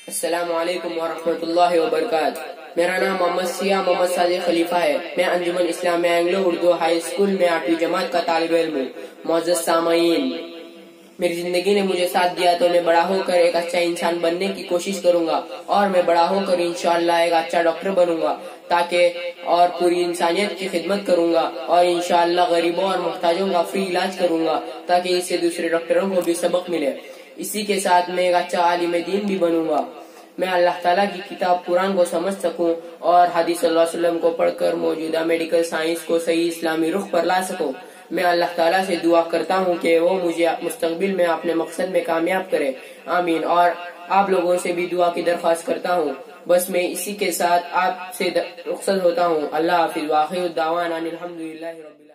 السلام علیکم ورحمۃ اللہ وبرکاتہ۔ میرا نام محمد صادق خلیفہ ہے۔ میں انجمن اسلامیہ اینگلو اردو ہائی اسکول میں 8ویں جماعت کا طالب علم ہوں۔ معزز سامعین، میری زندگی نے مجھے ساتھ دیا تو میں بڑا ہو کر ایک اچھا انسان بننے کی کوشش کروں گا، اور میں بڑا ہو کر انشاءاللہ ایک اچھا ڈاکٹر بنوں گا تاکہ اور پوری انسانیت کی خدمت کروں گا، اور انشاءاللہ غریبوں اور محتاجوں کا فری علاج کروں گا تاکہ اس سے دوسرے ڈاکٹروں کو بھی سبق ملے۔ اسی کے ساتھ میں ایک اچھا عالم دین بھی بنوں گا۔ میں اللہ تعالیٰ کی کتاب قرآن کو سمجھ سکوں اور حدیث صلی اللہ علیہ وسلم کو پڑھ کر موجودہ میڈیکل سائنس کو صحیح اسلامی رخ پر لا سکوں۔ میں اللہ تعالیٰ سے دعا کرتا ہوں کہ وہ مجھے مستقبل میں اپنے مقصد میں کامیاب کرے، آمین۔ اور آپ لوگوں سے بھی دعا کی درخواست کرتا ہوں۔ بس میں اسی کے ساتھ آپ سے رخصت ہوتا ہوں۔ اللہ حافظ۔ وآخر الدعوانا الحمدللہ رب العالمین۔